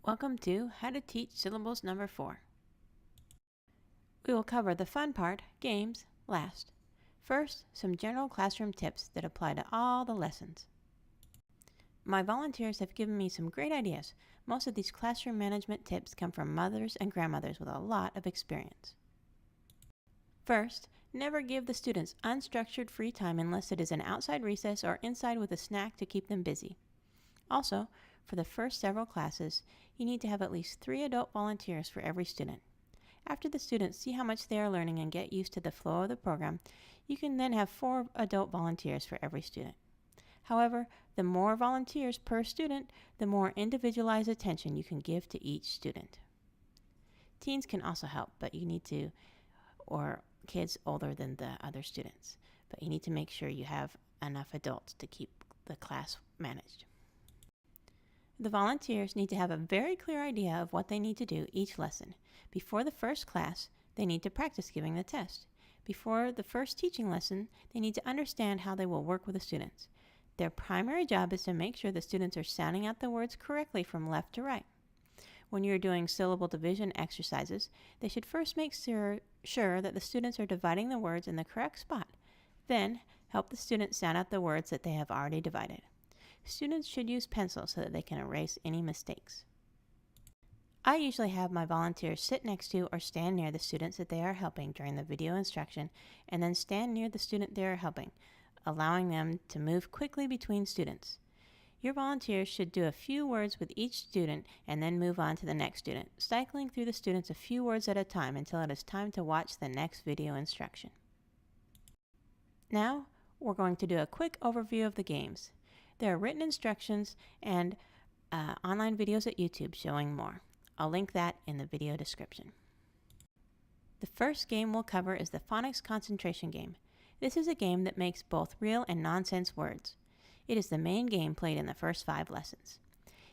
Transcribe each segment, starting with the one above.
Welcome to How to Teach Syllables Number 4. We will cover the fun part, games, last. First, some general classroom tips that apply to all the lessons. My volunteers have given me some great ideas. Most of these classroom management tips come from mothers and grandmothers with a lot of experience. First, never give the students unstructured free time unless it is an outside recess or inside with a snack to keep them busy. Also, for the first several classes, you need to have at least 3 adult volunteers for every student. After the students see how much they are learning and get used to the flow of the program, you can then have 4 adult volunteers for every student. However, the more volunteers per student, the more individualized attention you can give to each student. Teens can also help, but you need to, or kids older than the other students, but you need to make sure you have enough adults to keep the class managed. The volunteers need to have a very clear idea of what they need to do each lesson. Before the first class, they need to practice giving the test. Before the first teaching lesson, they need to understand how they will work with the students. Their primary job is to make sure the students are sounding out the words correctly from left to right. When you're doing syllable division exercises, they should first make sure that the students are dividing the words in the correct spot. Then, help the students sound out the words that they have already divided. Students should use pencils so that they can erase any mistakes. I usually have my volunteers sit next to or stand near the students that they are helping during the video instruction, and then stand near the student they are helping, allowing them to move quickly between students. Your volunteers should do a few words with each student and then move on to the next student, cycling through the students a few words at a time until it is time to watch the next video instruction. Now, we're going to do a quick overview of the games. There are written instructions and online videos at YouTube showing more. I'll link that in the video description. The first game we'll cover is the phonics concentration game. This is a game that makes both real and nonsense words. It is the main game played in the first 5 lessons.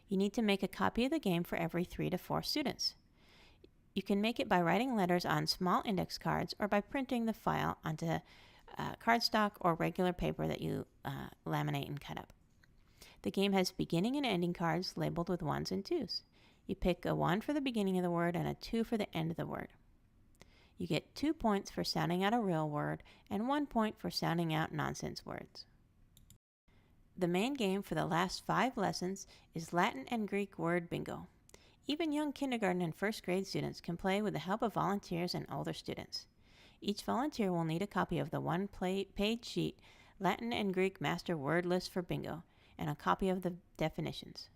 You need to make a copy of the game for every 3 to 4 students. You can make it by writing letters on small index cards or by printing the file onto cardstock or regular paper that you laminate and cut up. The game has beginning and ending cards labeled with 1s and 2s. You pick a 1 for the beginning of the word and a 2 for the end of the word. You get 2 points for sounding out a real word and 1 point for sounding out nonsense words. The main game for the last 5 lessons is Latin and Greek word bingo. Even young kindergarten and first grade students can play with the help of volunteers and older students. Each volunteer will need a copy of the 1-page sheet Latin and Greek master word list for bingo, and a copy of the definitions.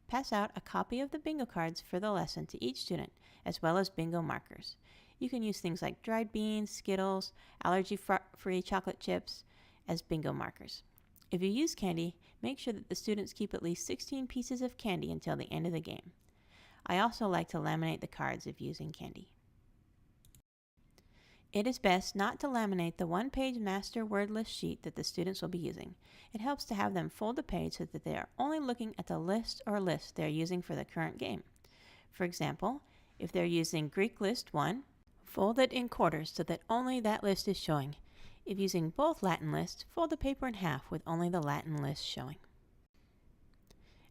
Pass out a copy of the bingo cards for the lesson to each student, as well as bingo markers. You can use things like dried beans, Skittles, allergy-free chocolate chips as bingo markers. If you use candy, make sure that the students keep at least 16 pieces of candy until the end of the game. I also like to laminate the cards if using candy. It is best not to laminate the 1-page master word list sheet that the students will be using. It helps to have them fold the page so that they are only looking at the list or lists they are using for the current game. For example, if they're using Greek list 1, fold it in quarters so that only that list is showing. If using both Latin lists, fold the paper in half with only the Latin list showing.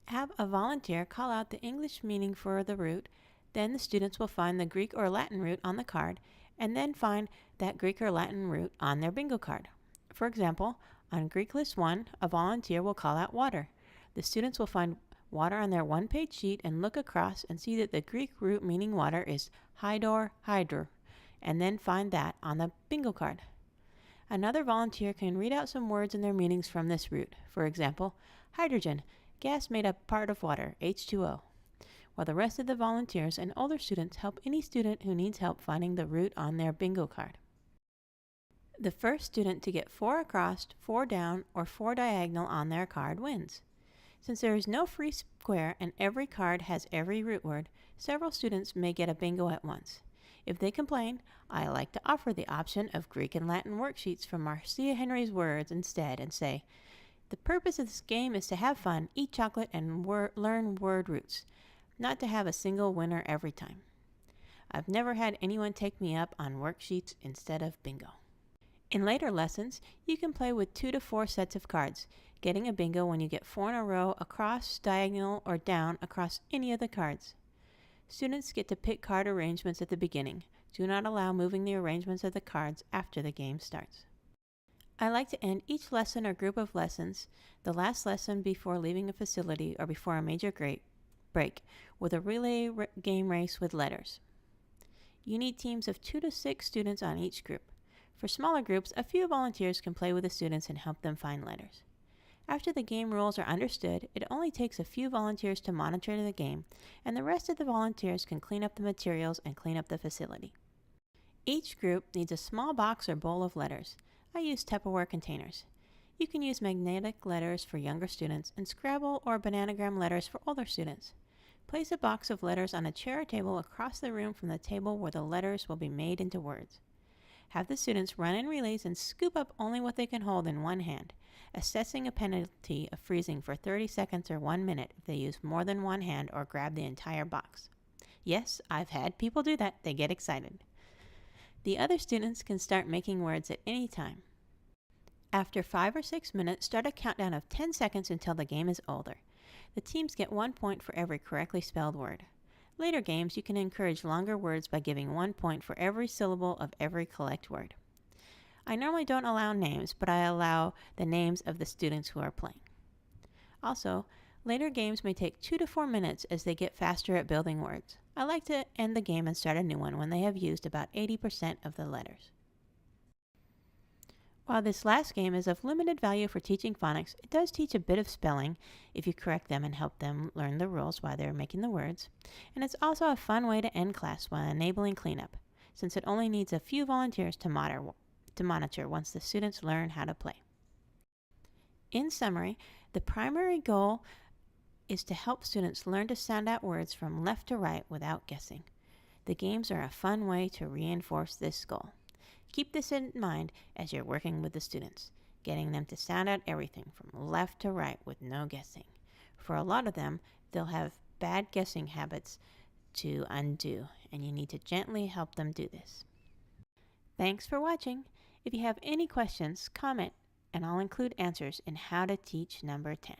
Have a volunteer call out the English meaning for the root, then the students will find the Greek or Latin root on the card, and then find that Greek or Latin root on their bingo card. For example, on Greek list 1, a volunteer will call out water. The students will find water on their 1-page sheet and look across and see that the Greek root meaning water is hydor, hydro, and then find that on the bingo card. Another volunteer can read out some words and their meanings from this root. For example, hydrogen, gas made up part of water, H2O. While the rest of the volunteers and older students help any student who needs help finding the root on their bingo card. The first student to get 4 across, 4 down, or 4 diagonal on their card wins. Since there is no free square and every card has every root word, several students may get a bingo at once. If they complain, I like to offer the option of Greek and Latin worksheets from Marcia Henry's words instead and say, the purpose of this game is to have fun, eat chocolate, and learn word roots, not to have a single winner every time. I've never had anyone take me up on worksheets instead of bingo. In later lessons, you can play with 2 to 4 sets of cards. Getting a bingo when you get 4 in a row across, diagonal, or down across any of the cards. Students get to pick card arrangements at the beginning. Do not allow moving the arrangements of the cards after the game starts. I like to end each lesson or group of lessons, the last lesson before leaving a facility or before a major break, with a relay game race with letters. You need teams of 2 to 6 students on each group. For smaller groups, a few volunteers can play with the students and help them find letters. After the game rules are understood, it only takes a few volunteers to monitor the game, and the rest of the volunteers can clean up the materials and clean up the facility. Each group needs a small box or bowl of letters. I use Tupperware containers. You can use magnetic letters for younger students and Scrabble or Bananagram letters for older students. Place a box of letters on a chair or table across the room from the table where the letters will be made into words. Have the students run in relays and scoop up only what they can hold in one hand, assessing a penalty of freezing for 30 seconds or 1 minute if they use more than one hand or grab the entire box. Yes, I've had people do that. They get excited. The other students can start making words at any time. After 5 or 6 minutes, start a countdown of 10 seconds until the game is over. The teams get 1 point for every correctly spelled word. Later games, you can encourage longer words by giving 1 point for every syllable of every collect word. I normally don't allow names, but I allow the names of the students who are playing. Also, later games may take 2 to 4 minutes as they get faster at building words. I like to end the game and start a new one when they have used about 80% of the letters. While this last game is of limited value for teaching phonics, it does teach a bit of spelling if you correct them and help them learn the rules while they're making the words. And it's also a fun way to end class while enabling cleanup, since it only needs a few volunteers to monitor once the students learn how to play. In summary, the primary goal is to help students learn to sound out words from left to right without guessing. The games are a fun way to reinforce this goal. Keep this in mind as you're working with the students, getting them to sound out everything from left to right with no guessing. For a lot of them, they'll have bad guessing habits to undo, and you need to gently help them do this. Thanks for watching. If you have any questions, comment, and I'll include answers in How to Teach Number 10.